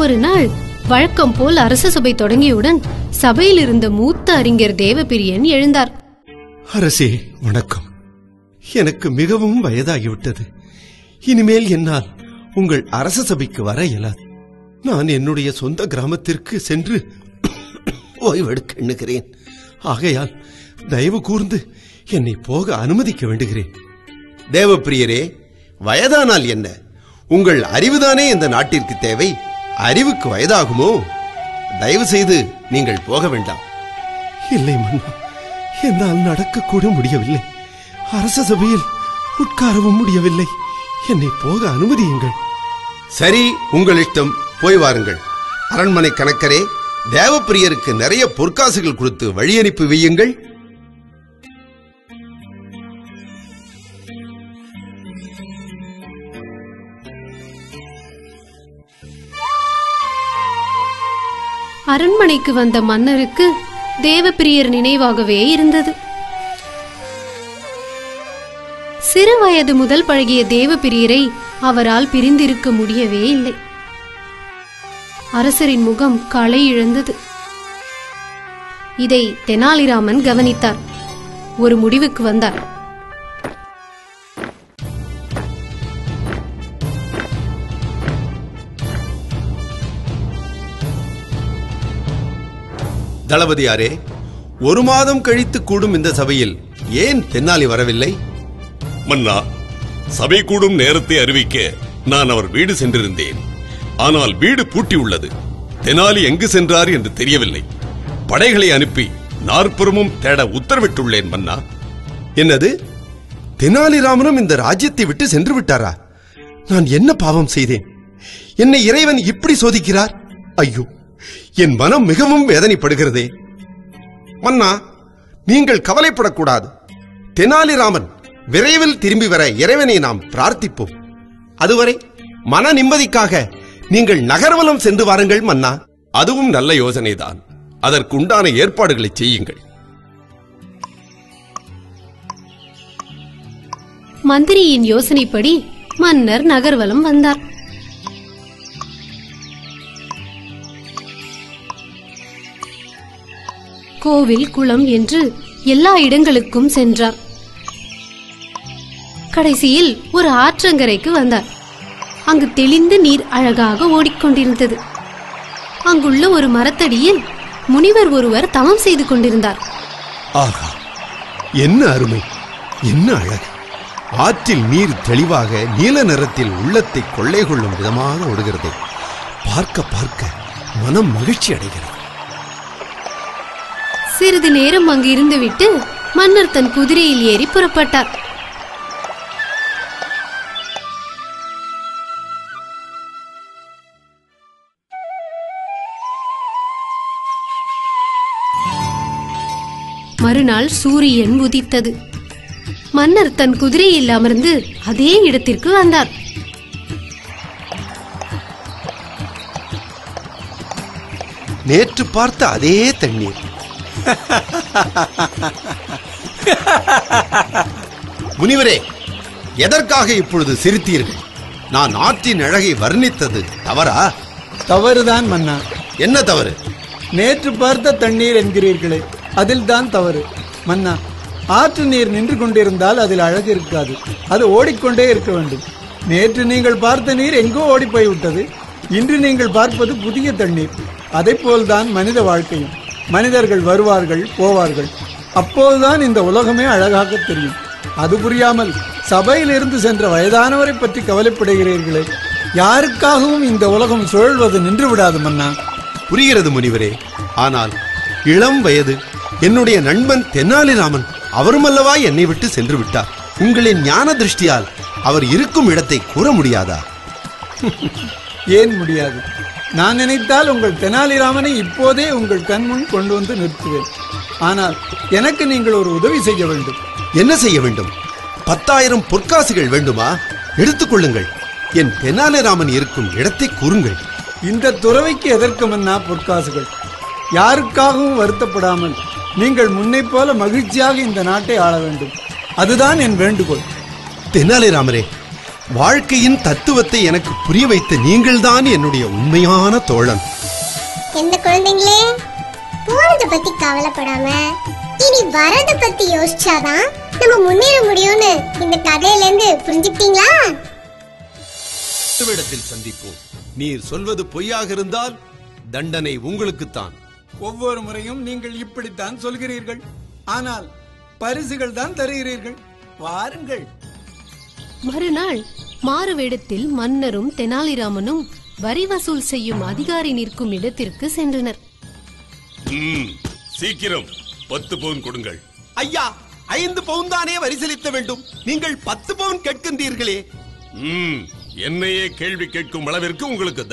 ஒரு நாள் வழக்கம் போல் அரச சபை தொடங்கியவுடன் சபையில் இருந்த மூத்த அறிஞர் தேவப்பிரியன் எழுந்தார். அரசே வணக்கம். எனக்கு மிகவும் வயதாகிவிட்டது. இனிமேல் என்னால் உங்கள் அரச சபைக்கு வர இயலாது. நான் என்னுடைய சொந்த கிராமத்திற்கு சென்று ஓய்வெடுக்க எண்ணுகிறேன். ஆகையால் தயவு கூர்ந்து என்னை போக அனுமதிக்க வேண்டுகிறேன். தேவப்பிரியரே, வயதானால் என்ன? உங்கள் அறிவுதானே இந்த நாட்டிற்கு தேவை. அறிவுக்கு வயதாகுமோ? தயவு செய்து நீங்கள் போக வேண்டாம். இல்லை மன்னா, என்னால் நடக்கக்கூட முடியவில்லை. அரச சபையில் உட்காரவும் முடியவில்லை. என்னை போக அனுமதியுங்கள். சரி, உங்கள் இஷ்டம். போய் வாருங்கள். அரண்மனை கணக்கரே, தேவப்பிரியருக்கு நிறைய பொற்காசுகள் கொடுத்து வழி அனுப்பி வையுங்கள். அரண்மனைக்கு வந்த மன்னருக்கு தேவப்பிரியர் நினைவாகவே இருந்தது. சிறு வயது முதல் பழகிய தேவப்பிரியரை அவரால் பிரிந்திருக்க முடியவே இல்லை. அரசரின் முகம் களை இழந்தது. இதை தெனாலிராமன் கவனித்தார். ஒரு முடிவுக்கு வந்தார். தளபதியாரே, ஒரு மாதம் கழித்து கூடும் இந்த சபையில் ஏன் தென்னாலி வரவில்லை? மன்னா, சபை கூடும் நேரத்தை அறிவிக்க நான் அவர் வீடு சென்றிருந்தேன். ஆனால் வீடு பூட்டியுள்ளது. தெனாலி எங்கு சென்றார் என்று தெரியவில்லை. படைகளை அனுப்பி நாற்புறமும் தேட உத்தரவிட்டுள்ளேன் மன்னா. என்னது? தெனாலிராமனும் இந்த ராஜ்யத்தை விட்டு சென்று விட்டாரா? நான் என்ன பாவம் செய்தேன்? என்னை இறைவன் இப்படி சோதிக்கிறார்? ஐயோ, என் மனம் மிகவும் வேதனைப்படுகிறதே. மன்னா, நீங்கள் கவலைப்படக்கூடாது. தெனாலிராமன் விரைவில் திரும்பி வர இறைவனை நாம் பிரார்த்திப்போம். அதுவரை மன நிம்மதிக்காக நீங்கள் நகர்வலம் சென்று வாருங்கள் மன்னா. அதுவும் நல்ல யோசனைதான். அதற்குண்டான ஏற்பாடுகளை செய்யுங்கள். மந்திரியின் யோசனைப்படி மன்னர் நகர்வலம் வந்தார். கோவில், குளம் என்று எல்லா இடங்களுக்கும் சென்றார். கடைசியில் ஒரு ஆற்றங்கரைக்கு வந்தார். அங்கு தெளிந்த நீர் அழகாக ஓடிக்கொண்டிருந்தது. அங்குள்ள ஒரு மரத்தடியில் முனிவர் ஒருவர் தவம் செய்து கொண்டிருந்தார். ஆஹா, என்ன அருமை, என்ன அழகு! ஆற்றில் நீர் தெளிவாக நீல நிறத்தில் உள்ளத்தை கொள்ளை கொள்ளும் விதமாக ஓடுகிறது. பார்க்க பார்க்க மனம் மகிழ்ச்சி அடைகிறது. சிறிது நேரம் அங்கு இருந்துவிட்டு மன்னர் தன் குதிரையில் ஏறி புறப்பட்டார். மறுநாள் சூரியன் உதித்தது. மன்னர் தன் குதிரையில் அமர்ந்து அதே இடத்திற்கு வந்தார். நேற்று பார்த்த அதே தண்ணீர். முனிவரே, எதற்காக இப்பொழுது சிரித்தீர்கள்? நான் ஆற்றின் அழகை வர்ணித்தது தவறா? தவறுதான் மன்னா. என்ன தவறு? நேற்று பார்த்த தண்ணீர் என்கிறீர்களே, அதில் தான் தவறு மன்னா. ஆற்று நீர் நின்று கொண்டிருந்தால் அதில் அழகு இருக்காது. அது ஓடிக்கொண்டே இருக்க வேண்டும். நேற்று நீங்கள் பார்த்த நீர் எங்கோ ஓடி போய்விட்டது. இன்று நீங்கள் பார்ப்பது புதிய தண்ணீர். அதை போல்தான் மனித வாழ்க்கையும். மனிதர்கள் வருவார்கள், போவார்கள். அப்போதுதான் இந்த உலகமே அழகாக தெரியும். அது புரியாமல் சபையில் இருந்து சென்ற வயதானவரை பற்றி கவலைப்படுகிறீர்களே. யாருக்காகவும் இந்த உலகம் சுழல்வது நின்று விடாது மன்னா. புரிகிறது முனிவரே. ஆனால் இளம் வயது என்னுடைய நண்பன் தெனாலிராமன், அவருமல்லவா என்னை விட்டு சென்று விட்டார். உங்களின் ஞான திருஷ்டியால் அவர் இருக்கும் இடத்தை கூற முடியாதா? ஏன் முடியாது? நான் நினைத்தால் உங்கள் தெனாலிராமனை இப்போதே உங்கள் கண்முன் கொண்டு வந்து நிறுத்துவேன். ஆனால் எனக்கு நீங்கள் ஒரு உதவி செய்ய வேண்டும். என்ன செய்ய வேண்டும்? 10,000 பொற்காசுகள் வேண்டுமா? எடுத்துக்கொள்ளுங்கள். என் தெனாலிராமன் இருக்கும் இடத்தை கூறுங்கள். இந்த துறவைக்கு எதற்கு மன்னா பொற்காசுகள்? யாருக்காகவும் வருத்தப்படாமல் நீங்கள் முன்னை போல மகிழ்ச்சியாக இந்த நாட்டை ஆள வேண்டும். அதுதான் என் வேண்டுகோள். தெனாலிராமரே, வாழ்க்கையின் தத்துவத்தை எனக்கு புரிய வைத்த நீங்கள்தான் என்னுடைய உண்மையான தோழன். எந்த குழந்தைங்களே, போறத பத்தி கவலைப்படாம இனி வரத பத்தி யோசிச்சாதான் நம்ம முன்னேற முடியும்னு இந்த கதையில இருந்து புரிஞ்சுக்கிட்டீங்களா? இடத்தில் சந்திப்போம். நீர் சொல்வது பொய்யாக இருந்தால் தண்டனை உங்களுக்குத்தான். ஒவ்வொரு முறையும் நீங்கள் இப்படித்தான் சொல்கிறீர்கள், ஆனால் பரிசுகள் தான் தருகிறீர்கள். வாருங்கள். மறுநாள் மாறுவேடத்தில் மன்னரும் தெனாலிராமனும் வரி வசூல் செய்யும் அதிகாரி நிற்கும் இடத்திற்கு சென்றனர். சீக்கிரம் 10 பவுன் கொடுங்கள். ஐயா, 5 பவுன் தானே வரி செலுத்த வேண்டும். நீங்கள் 10 பவுன் கேட்கின்றீர்களே. என்னையே கேள்வி கேட்கும் அளவிற்கு உங்களுக்கு